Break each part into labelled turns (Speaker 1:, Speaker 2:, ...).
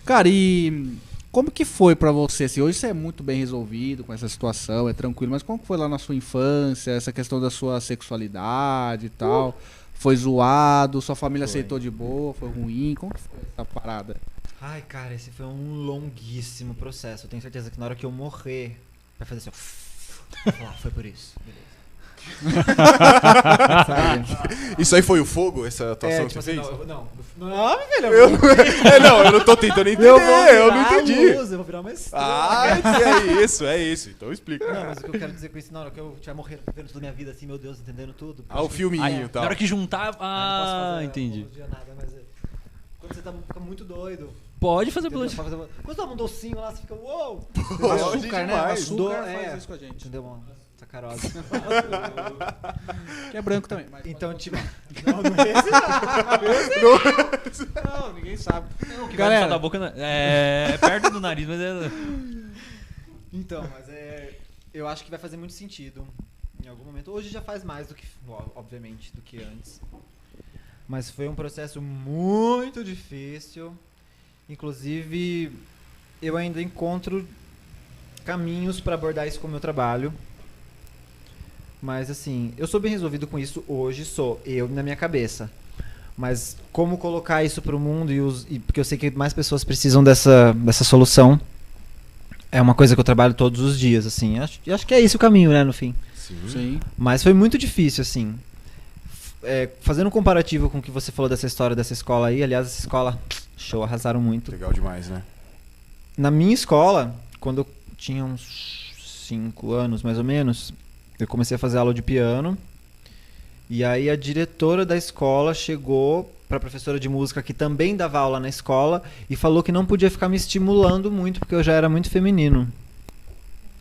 Speaker 1: Cara, e como que foi pra você? Assim, hoje você é muito bem resolvido com essa situação, é tranquilo, mas como que foi lá na sua infância, essa questão da sua sexualidade e tal? Foi zoado? Sua família aceitou de boa? Foi ruim? Como que foi essa parada?
Speaker 2: Ai, cara, esse foi um longuíssimo processo. Eu tenho certeza que na hora que eu morrer, vai fazer assim, ó. Vai falar, foi por isso. Beleza.
Speaker 3: Isso aí foi o fogo, essa atuação que
Speaker 2: tipo
Speaker 3: você
Speaker 2: assim,
Speaker 3: fez?
Speaker 2: não, velho.
Speaker 3: Não, eu não tô tentando entender, eu não entendi.
Speaker 2: Eu vou virar uma estrela.
Speaker 3: É isso, então explica.
Speaker 2: Não, mas o que eu quero dizer com isso, na hora que eu tiver morrendo, vendo toda a minha vida assim, meu Deus, entendendo tudo.
Speaker 3: O filminho e tal.
Speaker 4: Na hora que juntar.
Speaker 2: Eu não posso fazer
Speaker 4: Entendi.
Speaker 2: apologia, nada, mas quando você fica muito doido.
Speaker 4: Pode fazer
Speaker 2: Entendeu?
Speaker 4: apologia.
Speaker 2: Quando toma um docinho lá, você fica, uou!
Speaker 1: Açúcar, né? O
Speaker 3: demais.
Speaker 1: açúcar faz isso com a gente.
Speaker 2: Entendeu, mano? Sacarose.
Speaker 1: Que é branco também. Mas
Speaker 2: Então, tipo. Não é esse não.
Speaker 1: não, ninguém sabe.
Speaker 4: Não, que
Speaker 1: Galera.
Speaker 4: vai da boca é perto do nariz, mas é.
Speaker 2: Então, mas eu acho que vai fazer muito sentido em algum momento. Hoje já faz mais do que, obviamente, do que antes. Mas foi um processo muito difícil. Inclusive, eu ainda encontro caminhos para abordar isso com o meu trabalho. Mas assim, eu sou bem resolvido com isso hoje, sou eu na minha cabeça. Mas como colocar isso pro mundo porque eu sei que mais pessoas precisam dessa solução. É uma coisa que eu trabalho todos os dias, assim. Acho que é esse o caminho, né, no fim.
Speaker 1: Sim.
Speaker 2: Mas foi muito difícil, assim. Fazendo um comparativo com o que você falou dessa história dessa escola aí, aliás, essa escola, show, arrasaram muito.
Speaker 3: Legal demais, né?
Speaker 2: Na minha escola, quando eu tinha uns 5 anos, mais ou menos, eu comecei a fazer aula de piano. E aí a diretora da escola chegou pra professora de música que também dava aula na escola e falou que não podia ficar me estimulando muito, porque eu já era muito feminino.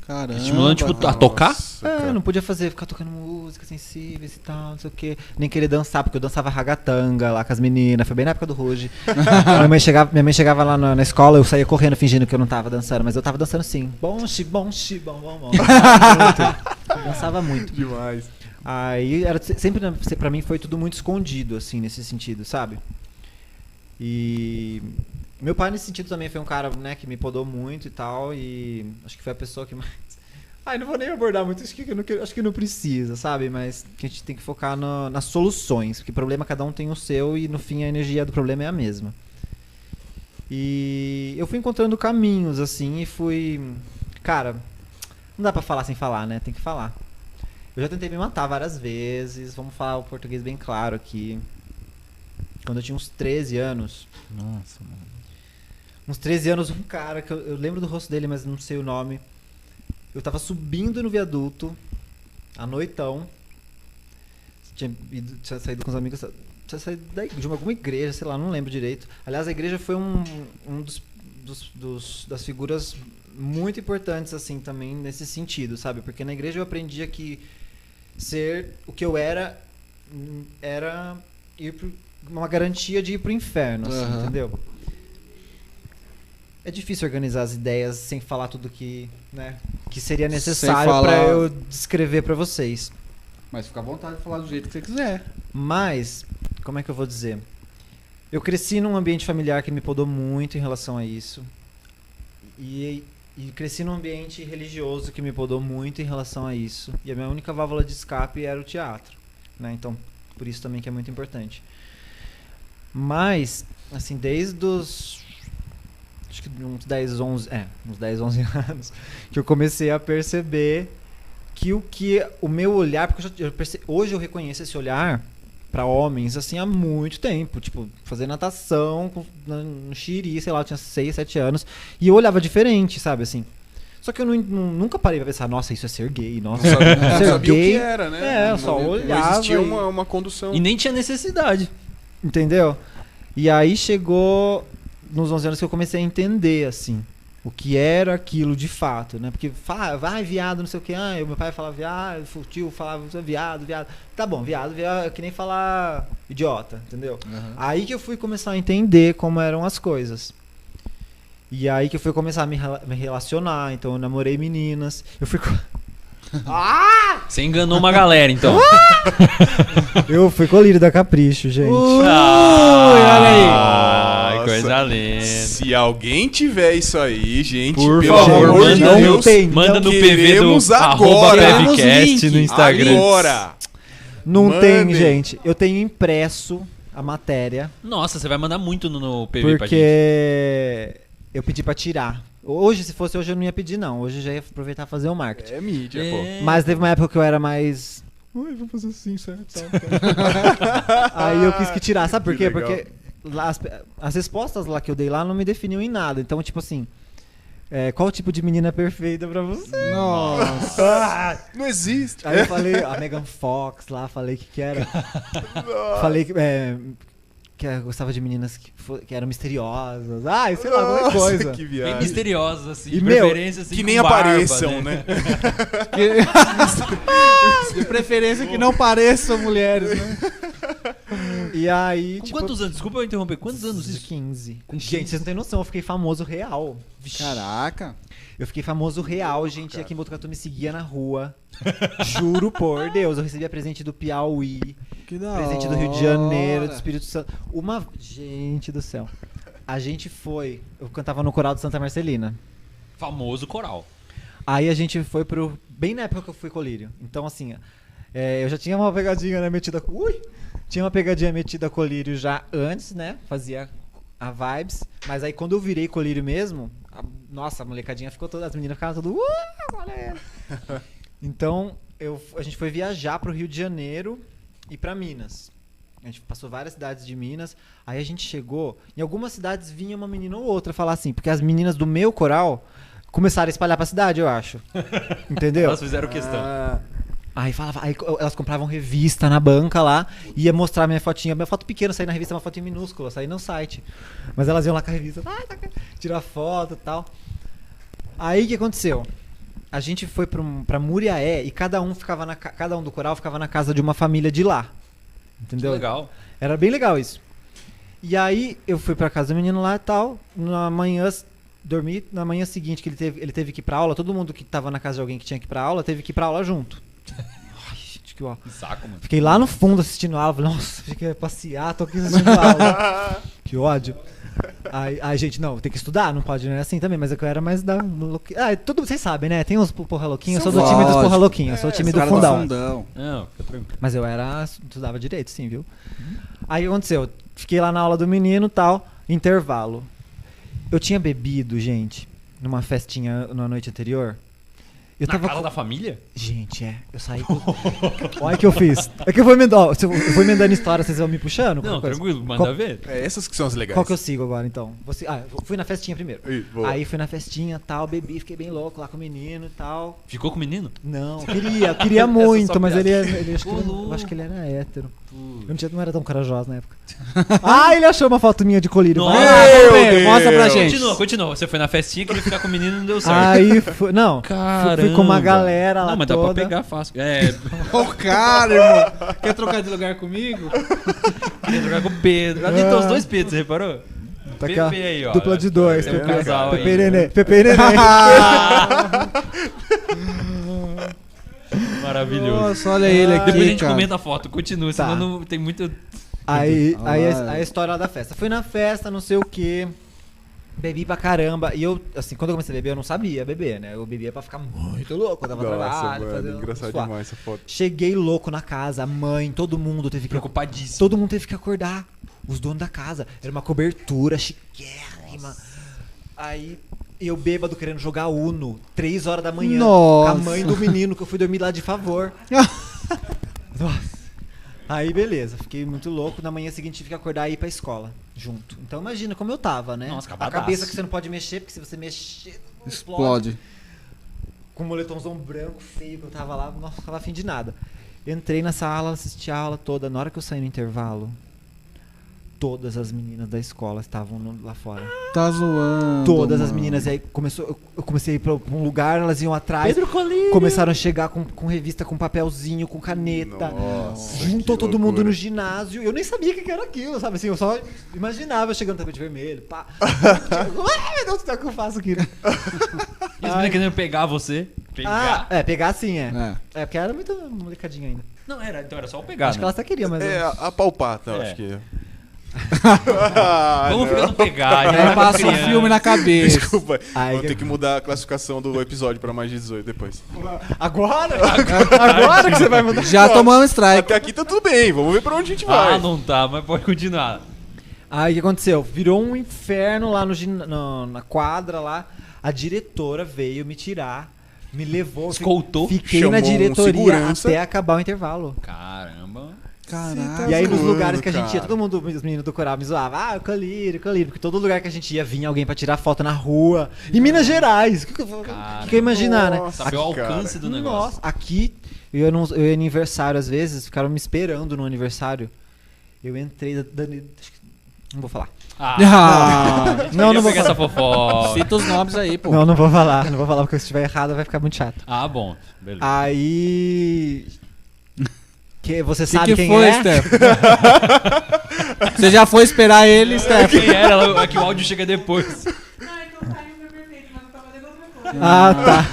Speaker 1: Caramba.
Speaker 4: Estimulando, tipo, a tocar?
Speaker 3: Nossa, cara.
Speaker 2: Não podia ficar tocando música sensíveis e tal, não sei o quê. Nem querer dançar, porque eu dançava ragatanga lá com as meninas, foi bem na época do Ruge. minha mãe chegava lá na escola, eu saía correndo fingindo que eu não tava dançando, mas eu tava dançando sim. Bom. Eu dançava muito.
Speaker 3: Demais.
Speaker 2: Aí, sempre pra mim foi tudo muito escondido, assim, nesse sentido, sabe? E meu pai nesse sentido também foi um cara, né, que me podou muito e tal, e acho que foi a pessoa que mais... Ai, não vou nem abordar muito, acho que não precisa, sabe? Mas que a gente tem que focar nas soluções, porque problema cada um tem o seu e no fim a energia do problema é a mesma. E eu fui encontrando caminhos, assim, e fui... Cara, não dá pra falar sem falar, né? Tem que falar. Eu já tentei me matar várias vezes, vamos falar o português bem claro aqui. Quando eu tinha uns 13 anos...
Speaker 4: Nossa, mano.
Speaker 2: Uns 13 anos, um cara, que eu lembro do rosto dele, mas não sei o nome. Eu tava subindo no viaduto, à noitão. Tinha saído com os amigos, tinha saído de alguma igreja, sei lá, não lembro direito. Aliás, a igreja foi um das figuras muito importantes, assim, também nesse sentido, sabe? Porque na igreja eu aprendi que ser o que eu era uma garantia de ir pro inferno, assim, entendeu? É difícil organizar as ideias sem falar tudo que seria necessário pra eu descrever pra vocês.
Speaker 1: Mas fica à vontade de falar do jeito que você quiser.
Speaker 2: Mas, como é que eu vou dizer? Eu cresci num ambiente familiar que me podou muito em relação a isso. E cresci num ambiente religioso que me podou muito em relação a isso. E a minha única válvula de escape era o teatro, né? Então, por isso também que é muito importante. Mas, assim, desde os... acho que uns 10, 11 anos, que eu comecei a perceber que o meu olhar, porque hoje eu reconheço esse olhar pra homens, assim, há muito tempo, tipo, fazer natação no Xiri, sei lá, eu tinha 6, 7 anos, e eu olhava diferente, sabe, assim. Só que eu nunca parei pra pensar, nossa, isso é ser gay, nossa,
Speaker 3: Não
Speaker 2: ser
Speaker 3: sabia
Speaker 2: gay,
Speaker 3: o que era, né?
Speaker 2: eu só olhava.
Speaker 3: Não existia uma condução.
Speaker 4: E nem tinha necessidade.
Speaker 2: Entendeu? E aí chegou nos 11 anos que eu comecei a entender, assim, o que era aquilo de fato, né? Porque vai viado, não sei o que, meu pai falava viado, o tio falava viado. Tá bom, viado é que nem falar idiota, entendeu? Aí que eu fui começar a entender como eram as coisas. E aí que eu fui começar a me relacionar, então eu namorei meninas, eu fui...
Speaker 4: Você enganou uma galera, então.
Speaker 2: Eu fui colírio da Capricho, gente.
Speaker 4: Olha aí. coisa linda.
Speaker 3: Se alguém tiver isso aí, gente,
Speaker 4: Por
Speaker 3: pelo
Speaker 4: favor,
Speaker 3: amor de
Speaker 2: não
Speaker 3: Deus,
Speaker 2: tem.
Speaker 4: Manda no PV do
Speaker 3: queremos
Speaker 4: arroba
Speaker 3: agora.
Speaker 4: Pevcast no Instagram.
Speaker 3: Agora.
Speaker 2: Não
Speaker 3: Mandem.
Speaker 2: tem, gente. Eu tenho impresso a matéria.
Speaker 4: Nossa, você vai mandar muito no PV pra gente.
Speaker 2: Porque eu pedi pra tirar. Hoje, se fosse hoje, eu não ia pedir, não. Hoje eu já ia aproveitar e fazer o marketing.
Speaker 3: É mídia, pô.
Speaker 2: Mas teve uma época que eu era mais... Ui, vamos fazer assim, certo? Aí eu quis que tirar. Sabe por
Speaker 3: Que
Speaker 2: quê?
Speaker 3: legal.
Speaker 2: Porque lá, as respostas lá que eu dei lá não me definiam em nada. Então, tipo assim... qual tipo de menina é perfeita pra você?
Speaker 1: Nossa.
Speaker 3: Não existe.
Speaker 2: Aí eu falei, a Megan Fox lá, falei que era. Falei que eu gostava de meninas que eram misteriosas. Sei lá, qualquer coisa.
Speaker 3: Que
Speaker 4: Bem
Speaker 3: viagem.
Speaker 4: misteriosos, assim.
Speaker 2: E,
Speaker 4: de
Speaker 2: meu,
Speaker 4: preferência, assim,
Speaker 3: Que
Speaker 4: com
Speaker 3: nem
Speaker 4: barba,
Speaker 3: apareçam, né?
Speaker 1: De preferência que não pareçam mulheres, né?
Speaker 2: E aí,
Speaker 4: Com
Speaker 2: tipo,
Speaker 4: quantos anos? Desculpa eu interromper. Quantos anos
Speaker 2: de
Speaker 4: isso?
Speaker 2: 15. Gente, vocês não têm noção, eu fiquei famoso real.
Speaker 1: Caraca.
Speaker 2: Eu fiquei famoso real, gente. Aqui em Botucatu me seguia na rua. Juro por Deus, eu recebia presente do Piauí.
Speaker 1: Que da
Speaker 2: Presente do Rio de Janeiro, do Espírito Santo. Gente do céu. A gente foi. Eu cantava no coral de Santa Marcelina.
Speaker 4: Famoso coral.
Speaker 2: Aí a gente foi pro. Bem na época que eu fui colírio. Então, assim, eu já tinha uma pegadinha, né, metida. Tinha uma pegadinha metida colírio já antes, né? Fazia a vibes. Mas aí quando eu virei colírio mesmo, nossa, a molecadinha ficou toda. As meninas ficaram todas. Olha. Então, a gente foi viajar pro Rio de Janeiro e pra Minas. A gente passou várias cidades de Minas. Aí a gente chegou. Em algumas cidades vinha uma menina ou outra falar assim, porque as meninas do meu coral começaram a espalhar pra cidade, eu acho. Entendeu?
Speaker 4: Elas fizeram questão.
Speaker 2: Aí elas compravam revista na banca lá, ia mostrar minha fotinha. Minha foto pequena, saí na revista, uma fotinha minúscula, saí no site. Mas elas iam lá com a revista, tirar foto e tal. Aí o que aconteceu? A gente foi pra Muriaé e cada um do coral ficava na casa de uma família de lá. Entendeu?
Speaker 4: Que legal.
Speaker 2: Era bem legal isso. E aí eu fui pra casa do menino lá e tal. Na manhã, dormi. Na manhã seguinte que ele teve que ir pra aula, todo mundo que tava na casa de alguém que tinha que ir pra aula, teve que ir pra aula junto. Ai, gente, que ó.
Speaker 4: Que saco, mano.
Speaker 2: Fiquei lá no fundo assistindo a aula. Falei, nossa, fiquei passear, tô aqui assistindo a aula. Que ódio. Aí, gente, não, tem que estudar, não pode, não é assim também, mas é que eu era mais da. Vocês sabem, né? Tem uns porra louquinhos, eu sou do time dos porra louquinhos, eu sou o time do
Speaker 1: Cara
Speaker 2: fundão.
Speaker 4: Não, fica tranquilo.
Speaker 2: Mas eu estudava direito, sim, viu? Aí o que aconteceu? Fiquei lá na aula do menino e tal, intervalo. Eu tinha bebido, gente, numa festinha na noite anterior. Eu
Speaker 4: Na
Speaker 2: tava
Speaker 4: casa da família?
Speaker 2: Gente, eu saí com... Olha o que eu fiz. É que eu vou emendando, eu vou emendando história, vocês vão me puxando?
Speaker 4: Não,
Speaker 2: Qualquer coisa.
Speaker 4: tranquilo, manda ver.
Speaker 3: É essas que são as legais.
Speaker 2: Qual que eu sigo agora, então? Eu fui na festinha primeiro.
Speaker 3: Boa.
Speaker 2: Aí fui na festinha, tal, bebi, fiquei bem louco lá com o menino e tal.
Speaker 4: Ficou com o menino?
Speaker 2: Não, queria muito,
Speaker 4: só
Speaker 2: mas
Speaker 4: piada.
Speaker 2: ele acho que
Speaker 4: Ô,
Speaker 2: eu
Speaker 4: louco.
Speaker 2: acho que ele era hétero. Eu não era tão corajoso na época. Ele achou uma foto minha de colírio.
Speaker 4: Nossa.
Speaker 1: Vamos ver, mostra pra
Speaker 3: Deus.
Speaker 1: gente.
Speaker 4: Continua. Você foi na festinha, queria ficar com o menino e não deu certo.
Speaker 2: Aí fui fui com uma
Speaker 4: Caramba.
Speaker 2: galera lá
Speaker 4: Não, mas dá
Speaker 2: toda.
Speaker 4: pra pegar fácil.
Speaker 1: Ô, cara, irmão. Quer trocar de lugar comigo?
Speaker 4: Queria jogar com o Pedro. Ali estão os dois Pedros, você reparou?
Speaker 2: Tá aqui, ó,
Speaker 4: Pepe aí, ó.
Speaker 2: dupla de dois.
Speaker 4: Tem um casal aí.
Speaker 2: Pepe e Nenê. Pepe e Nenê.
Speaker 4: Maravilhoso.
Speaker 1: Nossa, olha ele aqui,
Speaker 4: Depois a gente
Speaker 1: cara.
Speaker 4: comenta a foto, continua,
Speaker 2: Tá.
Speaker 4: senão não tem muito...
Speaker 2: Aí
Speaker 1: Ah.
Speaker 2: a história lá da festa. Fui na festa, não sei o que. Bebi pra caramba. E eu, assim, quando eu comecei a beber, eu não sabia beber, né? Eu bebia pra ficar muito louco. Eu tava
Speaker 3: Nossa,
Speaker 2: trabalho,
Speaker 3: mano,
Speaker 2: fazendo
Speaker 3: engraçado
Speaker 2: suar.
Speaker 3: demais essa foto.
Speaker 2: Cheguei louco na casa, a mãe, todo mundo teve que
Speaker 4: Preocupadíssimo.
Speaker 2: Todo mundo teve que acordar. Os donos da casa. Era uma cobertura chiquérrima. Aí eu bêbado querendo jogar Uno, 3 horas da manhã.
Speaker 1: Nossa.
Speaker 2: Com a mãe do menino, que eu fui dormir lá de favor. Nossa. Aí beleza, fiquei muito louco. Na manhã seguinte tive que acordar e ir pra escola junto. Então imagina como eu tava, né?
Speaker 4: Nossa,
Speaker 2: a
Speaker 4: acabadaço.
Speaker 2: cabeça que você não pode mexer, porque se você mexer,
Speaker 1: Explode.
Speaker 2: com um moletomzão branco feio que eu tava lá, não tava afim de nada. Entrei na sala, assisti a aula toda. Na hora que eu saí no intervalo, todas as meninas da escola estavam lá fora.
Speaker 1: Tá zoando.
Speaker 2: Todas as
Speaker 1: mano.
Speaker 2: meninas. E aí eu comecei a ir pra um lugar, elas iam atrás.
Speaker 4: Pedro Colírio.
Speaker 2: Começaram a chegar com revista, com papelzinho, com caneta.
Speaker 3: Nossa,
Speaker 2: Juntou
Speaker 3: que
Speaker 2: todo mundo
Speaker 3: loucura.
Speaker 2: no ginásio. Eu nem sabia o que era aquilo, sabe? Assim, eu só imaginava chegando no tapete vermelho. Pá. Meu Deus do céu, o que eu faço aqui?
Speaker 4: E as meninas querendo pegar você. Pegar?
Speaker 2: Pegar sim, é.
Speaker 1: É.
Speaker 2: É, porque era muito molecadinha ainda.
Speaker 4: Não, então era só o pegar,
Speaker 2: Acho que
Speaker 4: né?
Speaker 2: elas até queriam, mas...
Speaker 3: É, apalpar, tá?
Speaker 4: É.
Speaker 3: Acho que...
Speaker 4: Vamos ficando pegar.
Speaker 1: Aí passa um filme na cabeça.
Speaker 3: Desculpa,
Speaker 2: Ai,
Speaker 3: vou ter que mudar a classificação do episódio pra mais de 18 depois.
Speaker 2: Agora? Agora que você vai mudar?
Speaker 1: Já tomamos strike.
Speaker 3: Até aqui tá tudo bem, vamos ver pra onde a gente vai.
Speaker 4: Ah, não tá, mas pode continuar.
Speaker 2: Aí o que aconteceu? Virou um inferno lá na quadra lá. A diretora veio me tirar, me levou.
Speaker 4: Escoltou?
Speaker 2: Fiquei
Speaker 3: Chamou
Speaker 2: na
Speaker 3: um
Speaker 2: diretoria
Speaker 3: segurança.
Speaker 2: até acabar o intervalo.
Speaker 4: Caramba.
Speaker 1: Caraca.
Speaker 2: E aí nos
Speaker 3: zoando,
Speaker 2: lugares que a gente ia,
Speaker 3: cara.
Speaker 2: todo mundo, os meninos do coral me zoavam. Ah, o colírio. Porque todo lugar que a gente ia, vinha alguém pra tirar foto na rua. Em Minas Gerais. O que eu ia imaginar, né?
Speaker 3: Nossa,
Speaker 4: Saber o alcance
Speaker 3: cara.
Speaker 4: do negócio.
Speaker 2: Nossa, aqui, eu ia aniversário às vezes, ficaram me esperando no aniversário. Eu entrei não vou falar.
Speaker 4: Ah,
Speaker 2: Não
Speaker 4: não
Speaker 2: vou
Speaker 4: pegar essa fofoca.
Speaker 1: Cita os nomes aí, pô.
Speaker 2: Não vou falar. Não vou falar porque se estiver errado vai ficar muito chato.
Speaker 4: Ah, bom. Beleza.
Speaker 2: Aí... você
Speaker 1: O
Speaker 2: sabe
Speaker 1: que
Speaker 2: quem
Speaker 1: foi,
Speaker 2: é?
Speaker 1: Steph? Você já foi esperar ele, Steph?
Speaker 4: Quem era? É que o áudio chega depois.
Speaker 5: Não, é que o timing foi perfeito, mas eu tava lendo outra coisa.
Speaker 2: Ah, tá.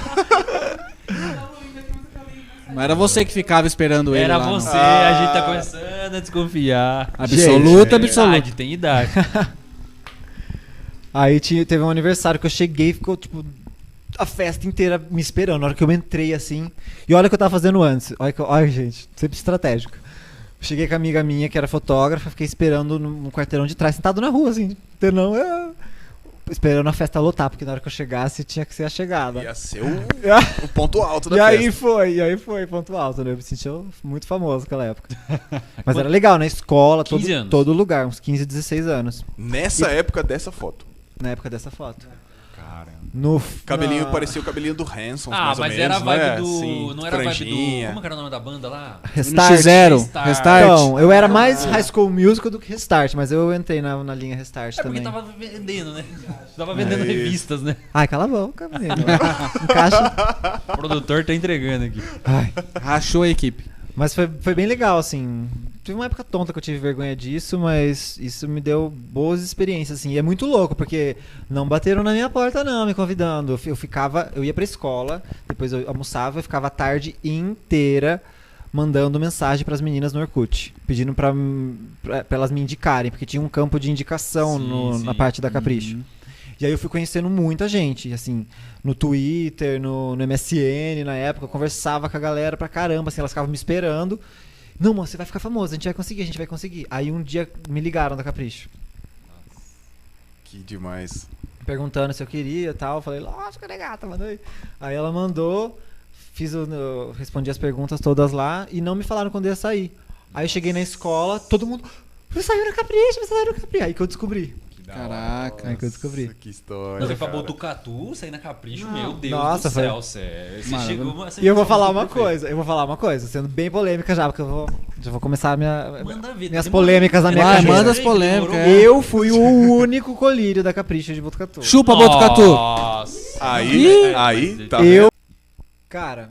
Speaker 5: Eu tava ouvindo aqui, mas eu falei,
Speaker 1: Não era você que ficava esperando ele
Speaker 4: Era
Speaker 1: lá, não.
Speaker 4: você, a gente tá começando a desconfiar.
Speaker 1: Absoluta,
Speaker 4: Tem
Speaker 1: absoluta.
Speaker 4: idade, tem idade.
Speaker 2: Aí teve um aniversário que eu cheguei e ficou, tipo, a festa inteira me esperando. Na hora que eu entrei, assim... E olha o que eu tava fazendo antes. Olha, gente, sempre estratégico. Cheguei com a amiga minha, que era fotógrafa, fiquei esperando no quarteirão de trás, sentado na rua, assim. Entendeu? Esperando a festa lotar, porque na hora que eu chegasse, tinha que ser a chegada.
Speaker 3: Ia ser o ponto alto da
Speaker 2: E
Speaker 3: festa.
Speaker 2: aí foi, ponto alto, né? Eu me senti muito famoso naquela época. Mas era legal, na escola,
Speaker 4: 15 anos.
Speaker 2: todo lugar, uns 15, 16 anos.
Speaker 3: Nessa época dessa foto.
Speaker 2: Na época dessa foto.
Speaker 3: Caramba.
Speaker 2: No
Speaker 3: Cabelinho
Speaker 2: na-
Speaker 3: parecia o cabelinho do Hanson,
Speaker 4: Ah,
Speaker 3: mais ou
Speaker 4: mas
Speaker 3: menos,
Speaker 4: era a vibe
Speaker 3: né?
Speaker 4: do...
Speaker 3: Assim,
Speaker 4: não era a vibe
Speaker 3: franjinha.
Speaker 4: do... Como que era o nome da banda lá?
Speaker 2: Restart.
Speaker 1: NX0,
Speaker 4: Restart.
Speaker 1: Restart.
Speaker 2: Então, eu era mais High School Musical do que Restart, mas eu entrei na linha Restart
Speaker 4: É porque
Speaker 2: também.
Speaker 4: tava vendendo, né? Tava vendendo
Speaker 3: É isso.
Speaker 4: revistas, né?
Speaker 2: Ai, cala a boca, menino. Encaixa.
Speaker 4: O produtor tá entregando aqui.
Speaker 2: Ai.
Speaker 1: Rachou a equipe.
Speaker 2: Mas foi bem legal, assim. Tive uma época tonta que eu tive vergonha disso, mas isso me deu boas experiências, assim. E é muito louco, porque não bateram na minha porta, não, me convidando. Eu ia pra escola, depois eu almoçava e ficava a tarde inteira mandando mensagem pras meninas no Orkut, pedindo pra elas me indicarem, porque tinha um campo de indicação
Speaker 4: Sim,
Speaker 2: na
Speaker 4: sim.
Speaker 2: parte da Capricho. E aí eu fui conhecendo muita gente, assim, no Twitter, no MSN, na época, eu conversava com a galera pra caramba, assim, elas ficavam me esperando. Não, moço, você vai ficar famoso, a gente vai conseguir. Aí um dia me ligaram da Capricho,
Speaker 3: Que demais.
Speaker 2: perguntando se eu queria e tal, eu falei, lógico, né, gata, manda aí. Aí ela mandou, eu respondi as perguntas todas lá e não me falaram quando ia sair. Aí eu cheguei na escola, todo mundo, você saiu da Capricho, você saiu da Capricho. Aí que eu descobri.
Speaker 3: Que da
Speaker 1: Caraca.
Speaker 3: hora.
Speaker 2: Aí que eu descobri.
Speaker 3: Nossa, que história.
Speaker 4: Você foi pra
Speaker 3: cara.
Speaker 4: Botucatu, sair na Capricho,
Speaker 2: Não.
Speaker 4: meu Deus
Speaker 2: Nossa,
Speaker 4: do
Speaker 2: foi-
Speaker 4: céu, sério. Você
Speaker 1: Mano,
Speaker 4: chegou... você
Speaker 2: E eu vou
Speaker 4: chegou
Speaker 2: falar
Speaker 4: muito
Speaker 2: uma
Speaker 4: perfeito.
Speaker 2: coisa, sendo bem polêmica já, porque já vou começar
Speaker 4: Manda ver,
Speaker 2: minhas
Speaker 4: demorou.
Speaker 2: polêmicas na minha
Speaker 1: Vai,
Speaker 2: carreira.
Speaker 1: manda as polêmicas.
Speaker 4: Demorou.
Speaker 1: É.
Speaker 2: Eu fui o único colírio da Capricho de Botucatu.
Speaker 1: Chupa, Botucatu.
Speaker 4: Nossa.
Speaker 3: Aí, tá
Speaker 2: eu...
Speaker 3: vendo?
Speaker 2: Cara,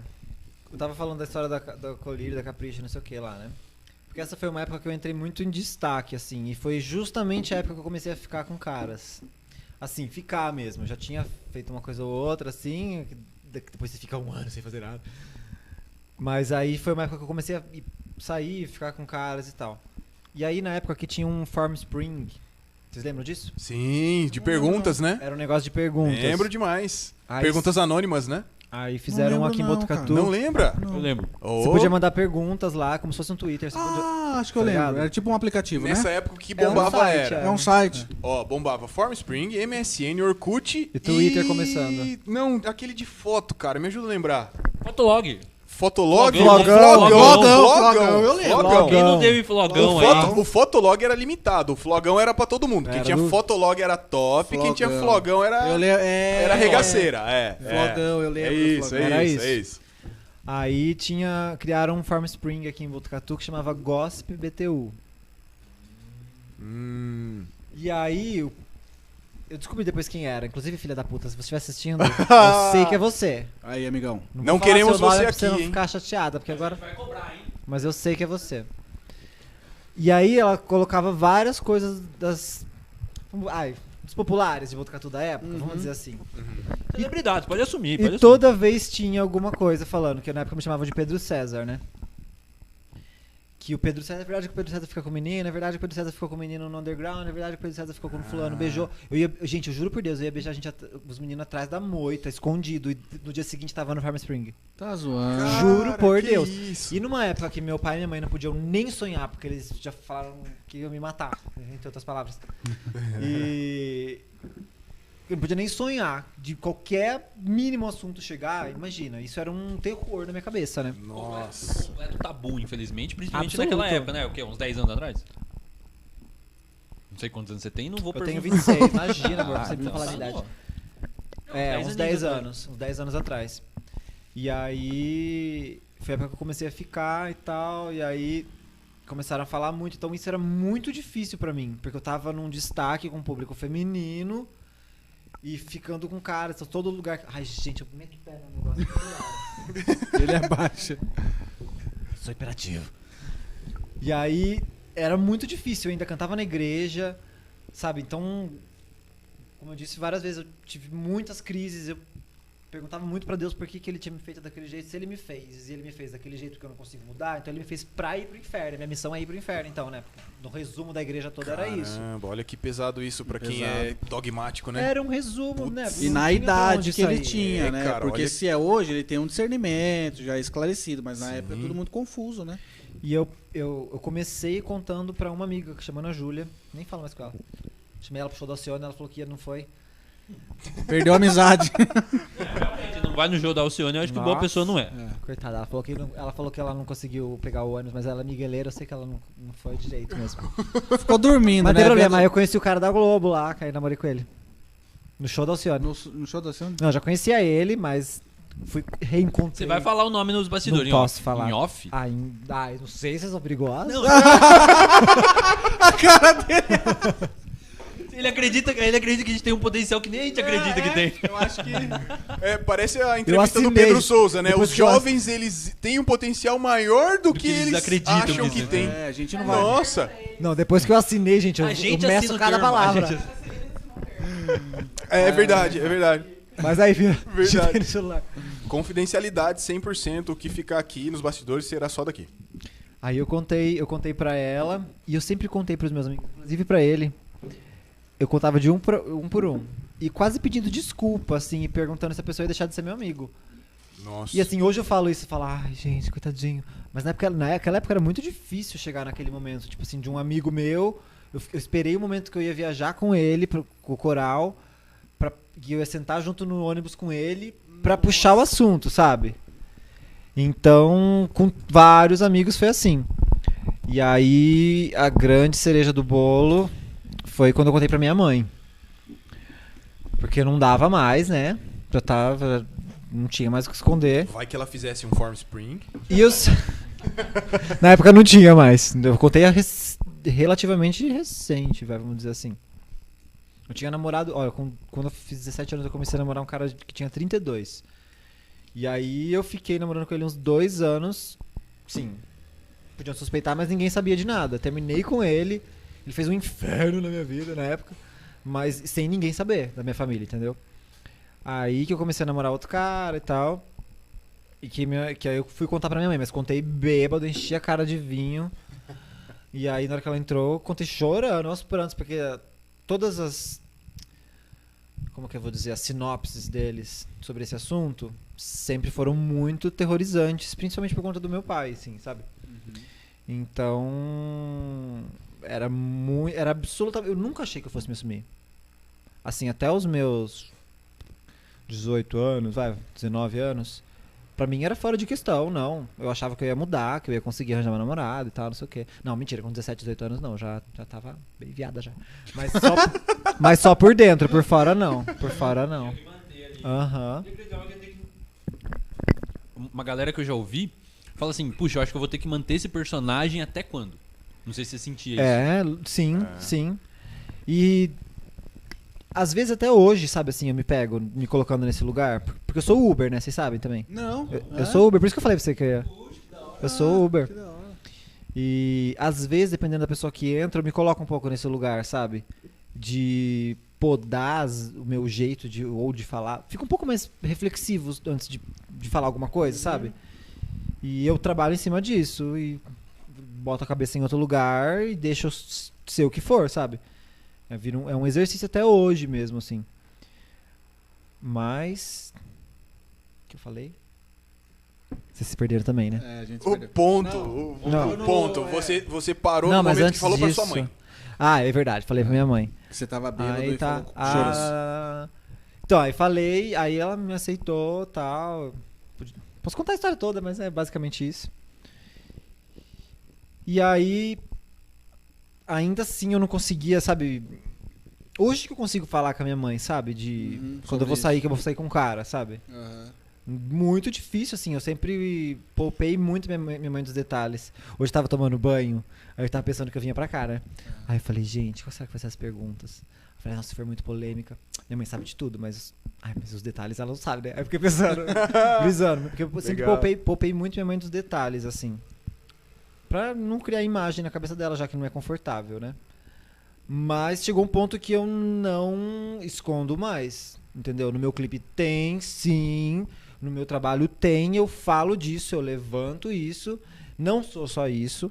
Speaker 2: eu tava falando da história da colírio, da Capricho, não sei o que lá, né? Porque essa foi uma época que eu entrei muito em destaque, assim, e foi justamente a época que eu comecei a ficar com caras. Assim, ficar mesmo. Eu já tinha feito uma coisa ou outra, assim, depois você fica um ano sem fazer nada. Mas aí foi uma época que eu comecei a sair, ficar com caras e tal. E aí na época que tinha um Form Spring. Vocês lembram disso?
Speaker 3: Sim, de perguntas, né?
Speaker 2: Era um negócio de perguntas.
Speaker 3: Lembro demais.
Speaker 2: Aí-
Speaker 3: Perguntas anônimas, né?
Speaker 2: Aí fizeram
Speaker 1: Não
Speaker 2: um
Speaker 1: lembro
Speaker 2: aqui em
Speaker 1: não,
Speaker 2: Botucatu.
Speaker 3: Não lembra?
Speaker 4: Eu lembro.
Speaker 2: Você podia mandar perguntas lá, como se fosse um Twitter. Você podia...
Speaker 1: Ah, acho que eu
Speaker 2: Tá
Speaker 1: lembro.
Speaker 2: ligado?
Speaker 1: Era tipo um aplicativo,
Speaker 3: Nessa
Speaker 1: né?
Speaker 3: época o que
Speaker 2: É um
Speaker 3: bombava
Speaker 2: site,
Speaker 3: era.
Speaker 1: É um site.
Speaker 3: Ó, bombava Formspring, MSN, Orkut
Speaker 2: E Twitter começando.
Speaker 3: Não, aquele de foto, cara. Me ajuda a lembrar.
Speaker 4: Fotolog.
Speaker 3: Fotolog?
Speaker 4: Flogão,
Speaker 1: Flogão, eu lembro.
Speaker 2: Flogão.
Speaker 4: Quem não teve flogão
Speaker 3: O,
Speaker 4: aí?
Speaker 3: o Fotolog era limitado, o Flogão era pra todo mundo. Quem
Speaker 2: Era
Speaker 3: tinha
Speaker 2: do-
Speaker 3: Fotolog era top, quem tinha
Speaker 1: Flogão.
Speaker 3: Flogão era,
Speaker 1: Eu lembro.
Speaker 3: era regaceira. É,
Speaker 1: Flogão, eu lembro
Speaker 3: É
Speaker 1: do
Speaker 3: isso,
Speaker 1: Flogão.
Speaker 3: é
Speaker 2: Era
Speaker 3: isso,
Speaker 2: isso.
Speaker 3: é isso.
Speaker 2: Aí criaram um Farm Spring aqui em Botucatu que chamava Gossip BTU. E aí eu descobri depois quem era. Inclusive, filha da puta, se você estiver assistindo, eu sei que é você.
Speaker 1: Aí, amigão.
Speaker 2: Não,
Speaker 3: Não
Speaker 2: vou falar
Speaker 3: queremos
Speaker 2: seu nome
Speaker 3: você
Speaker 2: pra você
Speaker 3: aqui,
Speaker 2: não
Speaker 3: hein?
Speaker 2: ficar chateada, porque agora... Mas eu sei que é você. E aí ela colocava várias coisas dos populares de Botucatu da época, vamos dizer assim.
Speaker 4: Celebridade, pode assumir.
Speaker 2: E toda vez tinha alguma coisa falando, que na época me chamavam de Pedro César, né? que o Pedro César, é verdade que o Pedro César fica com o menino, é verdade que o Pedro César ficou com o menino no underground, é verdade que o Pedro César ficou com o fulano, beijou. Gente, eu juro por Deus, eu ia beijar os meninos atrás da moita, escondido, e no dia seguinte tava no Farm Spring.
Speaker 1: Tá zoando.
Speaker 2: Juro por Deus.
Speaker 3: Isso.
Speaker 2: E numa época que meu pai e minha mãe não podiam nem sonhar, porque eles já falaram que iam me matar, entre outras palavras. E eu não podia nem sonhar de qualquer mínimo assunto chegar, imagina, isso era um terror na minha cabeça, né?
Speaker 3: Nossa.
Speaker 4: Completo tabu, infelizmente, principalmente
Speaker 2: Absoluto.
Speaker 4: naquela época, né? O quê? Uns 10 anos atrás? Não sei quantos anos você tem, não vou
Speaker 2: Eu tenho
Speaker 4: perguntar.
Speaker 2: 26, imagina, amor, você precisa falar a
Speaker 4: tá
Speaker 2: idade.
Speaker 4: bom.
Speaker 2: É,
Speaker 4: 10
Speaker 2: uns
Speaker 4: aninhos
Speaker 2: 10
Speaker 4: atrás.
Speaker 2: anos, uns 10 anos atrás. E aí, foi a época que eu comecei a ficar e tal, e aí começaram a falar muito, então isso era muito difícil pra mim, porque eu tava num destaque com o público feminino e ficando com caras, então todo lugar... Ai, gente, eu meto o pé no negócio.
Speaker 1: Ele abaixa.
Speaker 2: Sou hiperativo. E aí, era muito difícil, eu ainda cantava na igreja, sabe? Então, como eu disse várias vezes, eu tive muitas crises, eu perguntava muito pra Deus por que ele tinha me feito daquele jeito, se ele me fez, e ele me fez daquele jeito que eu não consigo mudar, então ele me fez pra ir pro inferno, minha missão é ir pro inferno, então, né? No resumo da igreja toda era isso.
Speaker 3: Caramba, olha que pesado isso pra quem
Speaker 1: Pesado.
Speaker 3: é dogmático, né?
Speaker 2: Era um resumo, né?
Speaker 3: Putz.
Speaker 1: E
Speaker 2: Não
Speaker 1: na
Speaker 2: tinha pra
Speaker 1: idade
Speaker 2: onde
Speaker 1: que ele
Speaker 2: sair.
Speaker 1: tinha,
Speaker 3: É,
Speaker 1: né?
Speaker 3: cara,
Speaker 1: Porque
Speaker 3: olha-
Speaker 1: se é hoje, ele tem um discernimento já esclarecido, mas na
Speaker 3: Sim.
Speaker 1: época é tudo muito confuso, né?
Speaker 2: E eu comecei contando pra uma amiga que chama Ana Júlia, nem falo mais com ela. Chamei ela pro show da Alcione, ela falou que ia, não foi.
Speaker 1: Perdeu a amizade.
Speaker 4: Realmente, não vai no show da Alcione, eu acho que boa
Speaker 2: Nossa.
Speaker 4: pessoa não é.
Speaker 2: Coitada, ela falou que ela não conseguiu pegar o ônibus, mas ela é migueleira, eu sei que ela não foi direito mesmo.
Speaker 1: Ficou dormindo,
Speaker 2: Mas
Speaker 1: né?
Speaker 2: não tem problema,
Speaker 1: Vendo-
Speaker 2: eu conheci o cara da Globo lá, que aí namorei com ele. No show da Alcione.
Speaker 1: No show da Alcione?
Speaker 2: Não, eu já conhecia ele, mas fui reencontrei.
Speaker 4: Você vai falar o nome nos bastidores,
Speaker 2: Não
Speaker 4: em
Speaker 2: posso
Speaker 4: off?
Speaker 2: falar.
Speaker 4: Em off?
Speaker 2: Eu não sei se vocês são perigosos.
Speaker 4: Não.
Speaker 1: A cara dele.
Speaker 4: Ele acredita que a gente tem um potencial que nem a gente acredita que tem.
Speaker 1: Eu acho que...
Speaker 3: É, parece a entrevista do
Speaker 2: assinei.
Speaker 3: Pedro Souza, né?
Speaker 2: Depois
Speaker 3: Os
Speaker 2: que eu
Speaker 3: jovens, eles têm um potencial maior do que
Speaker 4: eles
Speaker 3: eles
Speaker 4: acreditam
Speaker 3: acham
Speaker 4: que
Speaker 3: que tem.
Speaker 1: É, a gente não vai...
Speaker 3: Nossa,
Speaker 2: Não, depois que eu assinei, gente, eu
Speaker 4: A gente
Speaker 2: meço
Speaker 4: assina o
Speaker 2: cada
Speaker 4: termo, a
Speaker 2: palavra.
Speaker 4: gente-
Speaker 3: é verdade, é verdade.
Speaker 2: Mas aí, viu?
Speaker 3: Verdade.
Speaker 2: Digitei no celular.
Speaker 3: Confidencialidade 100%, o que ficar aqui nos bastidores será só daqui.
Speaker 2: Aí eu contei pra ela, e eu sempre contei pros meus amigos, inclusive pra ele. Eu contava de um por um. E quase pedindo desculpa, assim, e perguntando se a pessoa ia deixar de ser meu amigo.
Speaker 3: Nossa.
Speaker 2: E assim, hoje eu falo isso, eu falo, ai, gente, coitadinho. Mas naquela época era muito difícil chegar naquele momento, tipo assim, de um amigo meu. Eu esperei o momento que eu ia viajar com ele, com o coral, que eu ia sentar junto no ônibus com ele, pra puxar o assunto, sabe? Então, com vários amigos foi assim. E aí, a grande cereja do bolo foi quando eu contei pra minha mãe. Porque não dava mais, né? Já tava... Não tinha mais o que esconder.
Speaker 3: Vai que ela fizesse um Form Spring.
Speaker 2: E eu... Na época não tinha mais. Eu contei relativamente recente, vamos dizer assim. Eu tinha namorado... Olha, quando eu fiz 17 anos eu comecei a namorar um cara que tinha 32. E aí eu fiquei namorando com ele uns 2 anos. Sim. Podiam suspeitar, mas ninguém sabia de nada. Terminei com ele. Ele fez um inferno na minha vida na época. Mas sem ninguém saber da minha família, entendeu? Aí que eu comecei a namorar outro cara e tal. E que aí eu fui contar pra minha mãe, mas contei bêbado, enchi a cara de vinho. E aí na hora que ela entrou, eu contei chorando aos prantos, porque todas as... Como que eu vou dizer? As sinopses deles sobre esse assunto sempre foram muito terrorizantes, principalmente por conta do meu pai, assim, sabe? Então... Era absolutamente... Eu nunca achei que eu fosse me assumir. Assim, até os meus 18 anos, 19 anos, pra mim era fora de questão, não. Eu achava que eu ia mudar, que eu ia conseguir arranjar uma namorada e tal, não sei o quê. Não, mentira, com 17, 18 anos não, já tava bem viada já. Mas só por dentro, por fora não. Por fora não. Aham.
Speaker 4: Uma galera que eu já ouvi fala assim, puxa, eu acho que eu vou ter que manter esse personagem até quando? Não sei se você sentia isso.
Speaker 2: Sim. E às vezes até hoje, sabe assim, eu me pego me colocando nesse lugar. Porque eu sou Uber, né? Vocês sabem também.
Speaker 1: Não.
Speaker 2: Eu sou Uber, por isso que eu falei pra você que eu sou Uber. E às vezes, dependendo da pessoa que entra, eu me coloco um pouco nesse lugar, sabe? De podar o meu jeito de falar. Fica um pouco mais reflexivo antes de falar alguma coisa, sabe? E eu trabalho em cima disso. E boto a cabeça em outro lugar e deixo ser o que for, sabe? É um exercício até hoje mesmo, assim. Mas... O que eu falei? Vocês se perderam também, né?
Speaker 1: É, a gente
Speaker 3: O
Speaker 1: perdeu.
Speaker 3: ponto,
Speaker 2: Não.
Speaker 3: o ponto. Você parou
Speaker 2: Não,
Speaker 3: no
Speaker 2: mas
Speaker 3: momento
Speaker 2: antes
Speaker 3: que falou pra
Speaker 2: disso...
Speaker 3: sua mãe.
Speaker 2: Ah, é verdade. Falei pra minha mãe.
Speaker 1: Você tava bêbado
Speaker 2: Aí
Speaker 1: e
Speaker 2: tá.
Speaker 1: falou com choros.
Speaker 2: Então, aí falei, aí ela me aceitou, tal. Posso contar a história toda, mas é basicamente isso. E aí, ainda assim eu não conseguia, sabe? Hoje que eu consigo falar com a minha mãe, sabe? De quando eu vou sair, que eu vou sair com um cara, sabe?
Speaker 1: Aham.
Speaker 2: Muito difícil, assim. Eu sempre poupei muito minha mãe dos detalhes. Hoje eu tava tomando banho, aí eu tava pensando que eu vinha pra cá, né? Aí eu falei, gente, qual será que vai ser as perguntas? Eu falei, nossa, se for muito polêmica. Minha mãe sabe de tudo, mas os detalhes ela não sabe, né? Aí eu fiquei pensando, brisando. Porque eu sempre poupei muito minha mãe dos detalhes, assim. Pra não criar imagem na cabeça dela, já que não é confortável, né? Mas chegou um ponto que eu não escondo mais, entendeu? No meu clipe tem, sim. No meu trabalho tem, eu falo disso, eu levanto isso. Não sou só isso,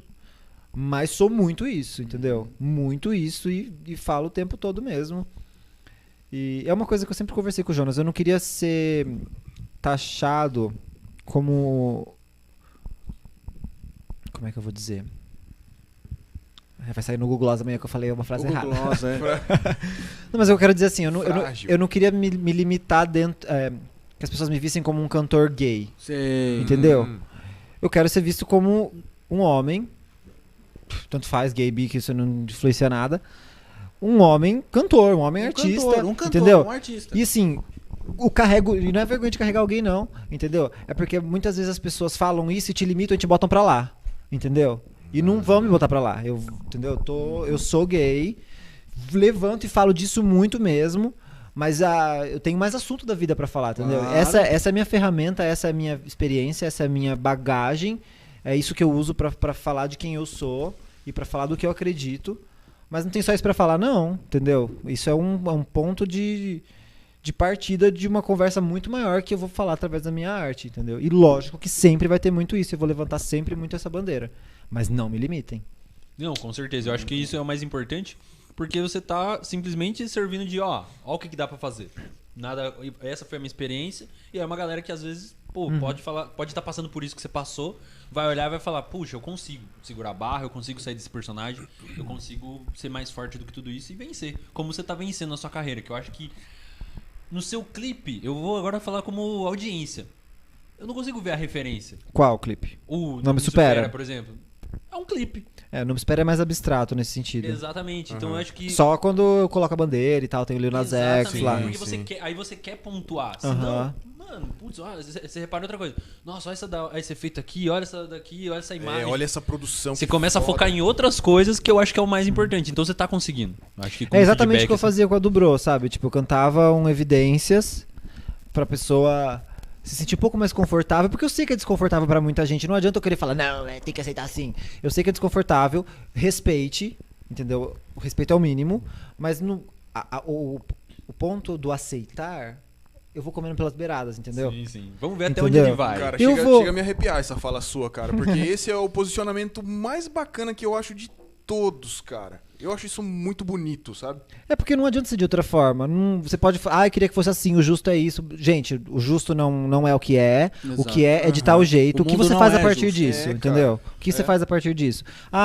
Speaker 2: mas sou muito isso, entendeu? Muito isso e falo o tempo todo mesmo. E é uma coisa que eu sempre conversei com o Jonas. Eu não queria ser taxado como... Como é que eu vou dizer? Vai sair no Google Gloss amanhã que eu falei uma frase
Speaker 1: Google
Speaker 2: errada.
Speaker 1: Gloss, é.
Speaker 2: Não, mas eu quero dizer assim,
Speaker 3: Frágil.
Speaker 2: eu não queria me limitar dentro... que as pessoas me vissem como um cantor gay,
Speaker 1: Sei.
Speaker 2: entendeu? Eu quero ser visto como um homem, tanto faz, gay, bi, que isso não influencia nada, um homem cantor, um homem artista,
Speaker 1: Um cantor,
Speaker 2: entendeu?
Speaker 1: um artista.
Speaker 2: E assim, e não é vergonha de carregar alguém não, entendeu? É porque muitas vezes as pessoas falam isso e te limitam e te botam pra lá, entendeu? E não vão me botar pra lá, entendeu? Eu sou gay, levanto e falo disso muito mesmo, mas eu tenho mais assunto da vida pra falar, entendeu?
Speaker 1: Claro.
Speaker 2: Essa é a minha ferramenta, essa é a minha experiência, essa é a minha bagagem, é isso que eu uso pra falar de quem eu sou e pra falar do que eu acredito. Mas não tem só isso pra falar, não, entendeu? Isso é um ponto de partida de uma conversa muito maior que eu vou falar através da minha arte, entendeu? E lógico que sempre vai ter muito isso, eu vou levantar sempre muito essa bandeira. Mas não me limitem.
Speaker 4: Não, com certeza. Eu acho que isso é o mais importante, porque você tá simplesmente servindo de, ó o que dá pra fazer. Nada, essa foi a minha experiência, e é uma galera que às vezes, pode estar passando por isso que você passou, vai olhar e vai falar, puxa, eu consigo segurar a barra, eu consigo sair desse personagem, eu consigo ser mais forte do que tudo isso e vencer. Como você tá vencendo na sua carreira, que eu acho que no seu clipe, eu vou agora falar como audiência. Eu não consigo ver a referência.
Speaker 2: Qual clipe?
Speaker 4: O
Speaker 2: Não Me Supera,
Speaker 4: por exemplo. É um clipe.
Speaker 2: Não me espera é mais abstrato nesse sentido.
Speaker 4: Exatamente. Então eu acho que...
Speaker 2: Só quando eu coloco a bandeira e tal, tem o Lil Nas X
Speaker 4: Exatamente,
Speaker 2: lá.
Speaker 4: porque aí você quer pontuar. Senão, mano, putz, você repara em outra coisa. Nossa, olha esse efeito aqui, olha essa daqui, olha essa imagem.
Speaker 3: Olha essa produção.
Speaker 4: Você
Speaker 3: que
Speaker 4: começa a
Speaker 3: foda.
Speaker 4: focar em outras coisas que eu acho que é o mais importante. Então você tá conseguindo. Acho que com
Speaker 2: É exatamente o que eu
Speaker 4: feedback,
Speaker 2: fazia com a do Bro, sabe? Tipo, eu cantava Evidências pra pessoa se sentir um pouco mais confortável, porque eu sei que é desconfortável pra muita gente. Não adianta eu querer falar, não, tem que aceitar assim. Eu sei que é desconfortável, respeite, entendeu? O respeito é o mínimo, mas o ponto do aceitar, eu vou comendo pelas beiradas, entendeu?
Speaker 4: Sim, sim. Vamos ver até
Speaker 2: Entendeu?
Speaker 4: onde ele vai.
Speaker 3: Cara,
Speaker 2: Eu
Speaker 3: chega,
Speaker 2: vou-
Speaker 3: chega a me arrepiar essa fala sua, cara. Porque esse é o posicionamento mais bacana que eu acho de todos, cara. Eu acho isso muito bonito, sabe?
Speaker 2: É porque não adianta ser de outra forma. Você pode falar, eu queria que fosse assim, o justo é isso. Gente, o justo não é o que é. O que é de tal jeito.
Speaker 1: O
Speaker 2: O que
Speaker 1: mundo
Speaker 2: você
Speaker 1: não
Speaker 2: faz
Speaker 1: é
Speaker 2: a partir
Speaker 1: justo.
Speaker 2: disso,
Speaker 3: É,
Speaker 2: entendeu?
Speaker 3: cara.
Speaker 2: O que você faz a partir disso?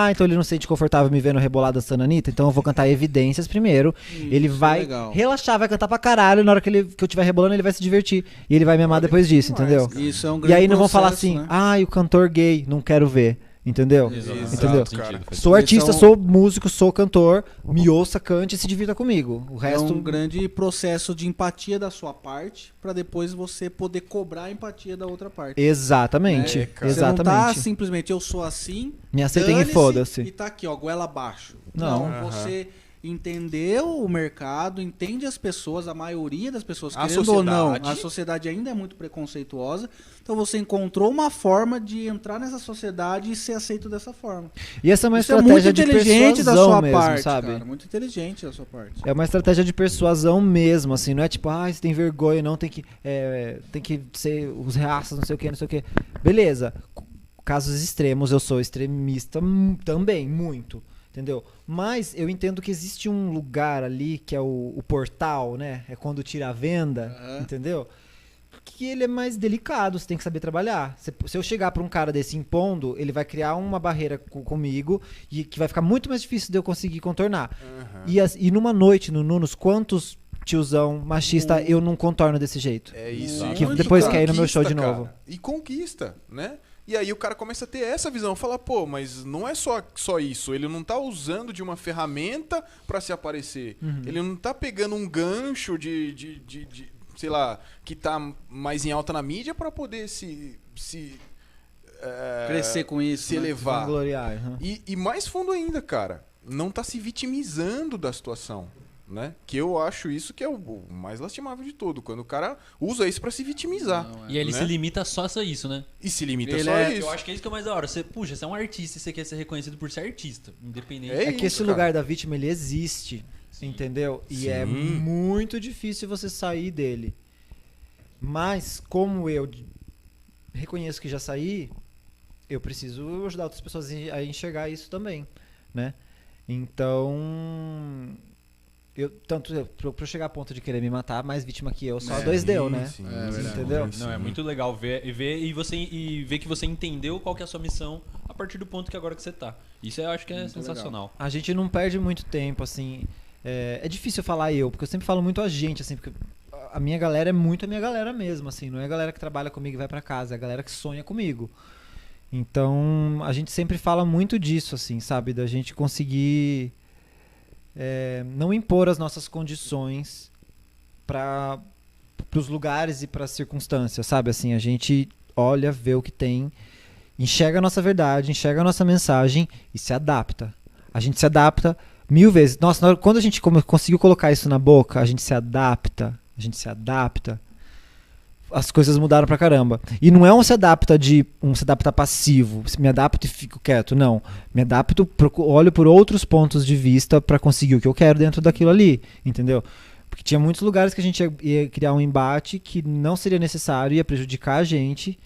Speaker 2: Então ele não se sente confortável me vendo rebolado dançando Anitta, então eu vou cantar Evidências primeiro. Ele vai
Speaker 1: legal.
Speaker 2: relaxar, vai cantar pra caralho. Na hora que eu estiver rebolando, ele vai se divertir. E ele vai me amar depois disso, entendeu?
Speaker 1: Isso é um
Speaker 2: E
Speaker 1: grande
Speaker 2: aí não vão falar
Speaker 1: processo,
Speaker 2: assim,
Speaker 1: né?
Speaker 2: o cantor gay, não quero ver. Entendeu?
Speaker 3: Exato,
Speaker 2: Entendeu?
Speaker 3: cara.
Speaker 2: Sou artista,
Speaker 1: Então-
Speaker 2: sou músico, sou cantor, me ouça, cante e se divirta comigo. O
Speaker 1: É
Speaker 2: resto.
Speaker 1: um grande processo de empatia da sua parte, pra depois você poder cobrar a empatia da outra parte.
Speaker 2: Exatamente.
Speaker 3: É, cara.
Speaker 1: Você não tá
Speaker 2: Exatamente.
Speaker 1: simplesmente, eu sou assim,
Speaker 2: Me aceitem e
Speaker 1: dane-se,
Speaker 2: foda-se.
Speaker 1: E tá aqui, ó, goela abaixo.
Speaker 2: Não.
Speaker 1: Não, você entendeu o mercado, entende as pessoas, a maioria das pessoas,
Speaker 3: A
Speaker 1: querendo ou não,
Speaker 3: sociedade.
Speaker 1: a sociedade ainda é muito preconceituosa, então você encontrou uma forma de entrar nessa sociedade e ser aceito dessa forma.
Speaker 2: E essa é uma
Speaker 1: Isso é muito
Speaker 2: estratégia de
Speaker 1: inteligente da
Speaker 2: persuasão
Speaker 1: sua
Speaker 2: mesmo,
Speaker 1: parte,
Speaker 2: sabe?
Speaker 1: cara, muito inteligente da sua parte.
Speaker 2: É uma estratégia de persuasão mesmo, assim, não é tipo, você tem vergonha, não, tem que ser os reaças, não sei o que, não sei o que. Beleza. casos extremos, eu sou extremista também, muito. Entendeu? Mas eu entendo que existe um lugar ali que é o portal, né? É quando tira a venda, entendeu? Que ele é mais delicado, você tem que saber trabalhar. Se eu chegar pra um cara desse impondo, ele vai criar uma barreira comigo e que vai ficar muito mais difícil de eu conseguir contornar. E numa noite no Nunos, quantos tiozão machista eu não contorno desse jeito?
Speaker 3: É isso.
Speaker 2: Que depois quer ir no meu show de
Speaker 3: Conquista,
Speaker 2: novo.
Speaker 3: cara. E conquista, né? E aí o cara começa a ter essa visão, fala, pô, mas não é só isso, ele não tá usando de uma ferramenta pra se aparecer. Ele não tá pegando um gancho de sei lá, que tá mais em alta na mídia pra poder
Speaker 1: Crescer com isso,
Speaker 3: se
Speaker 1: né?
Speaker 3: elevar.
Speaker 2: Gloriar.
Speaker 3: E mais fundo ainda, cara, não tá se vitimizando da situação, né? Que eu acho isso que é o mais lastimável de tudo, quando o cara usa isso pra se vitimizar.
Speaker 4: E aí ele
Speaker 3: né?
Speaker 4: se limita só a isso, né?
Speaker 3: E se limita
Speaker 1: Ele
Speaker 3: só a
Speaker 1: é-
Speaker 3: isso.
Speaker 4: Eu acho que é isso que é mais da hora. Puxa, você é um artista e você quer ser reconhecido por ser artista, independente.
Speaker 3: É
Speaker 2: É que
Speaker 3: isso,
Speaker 2: esse
Speaker 3: cara.
Speaker 2: lugar da vítima, ele existe, entendeu? E é
Speaker 3: Sim.
Speaker 2: muito difícil você sair dele. Mas, como eu reconheço que já saí, eu preciso ajudar outras pessoas a enxergar isso também, né? Então, pra eu chegar a ponto de querer me matar, mais vítima que eu, só dois deu, né?
Speaker 3: Sim,
Speaker 1: É verdade.
Speaker 2: Entendeu?
Speaker 4: Não, é muito legal ver que você entendeu qual que é a sua missão a partir do ponto que agora que você tá. Isso eu acho que é
Speaker 1: Muito
Speaker 4: sensacional.
Speaker 2: A gente não perde muito tempo, assim. É difícil falar porque eu sempre falo muito a gente, assim, porque a minha galera é muito a minha galera mesmo, assim. Não é a galera que trabalha comigo e vai pra casa, é a galera que sonha comigo. Então, a gente sempre fala muito disso, assim, sabe? Da gente conseguir não impor as nossas condições para os lugares e para as circunstâncias, sabe? Assim, a gente olha, vê o que tem, enxerga a nossa verdade, enxerga a nossa mensagem e se adapta. A gente se adapta 1000 vezes. Nossa, quando a gente conseguiu colocar isso na boca, a gente se adapta, as coisas mudaram pra caramba. E não é um se adapta passivo, me adapto e fico quieto, não. Me adapto, olho por outros pontos de vista pra conseguir o que eu quero dentro daquilo ali, entendeu? Porque tinha muitos lugares que a gente ia criar um embate que não seria necessário, ia prejudicar a gente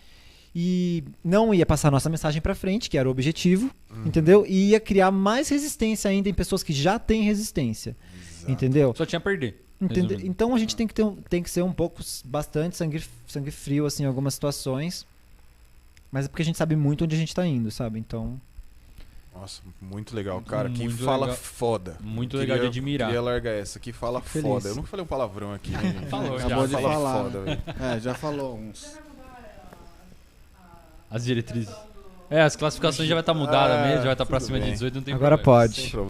Speaker 2: e não ia passar a nossa mensagem pra frente, que era o objetivo, entendeu? E ia criar mais resistência ainda em pessoas que já têm resistência, entendeu?
Speaker 4: Só tinha a perder.
Speaker 2: Entende? Então a gente tem que ser bastante sangue frio assim, em algumas situações. Mas é porque a gente sabe muito onde a gente tá indo, sabe? Então.
Speaker 3: Nossa, muito legal, cara. Que
Speaker 4: Muito
Speaker 3: fala
Speaker 4: legal.
Speaker 3: foda.
Speaker 4: Muito legal de admirar.
Speaker 3: Queria largar essa. Que fala
Speaker 2: Fico
Speaker 3: foda.
Speaker 2: feliz.
Speaker 3: Eu não falei um palavrão aqui, né, gente?
Speaker 4: Falou,
Speaker 1: Acabou de
Speaker 3: Fala
Speaker 1: falar.
Speaker 3: foda, velho.
Speaker 1: Já falou uns.
Speaker 4: As diretrizes. As classificações já vai estar mudada mesmo, já vai estar pra
Speaker 3: tudo
Speaker 4: cima de
Speaker 3: bem.
Speaker 4: 18, não tem
Speaker 2: Agora
Speaker 4: problema.
Speaker 2: pode.
Speaker 3: Sem problema.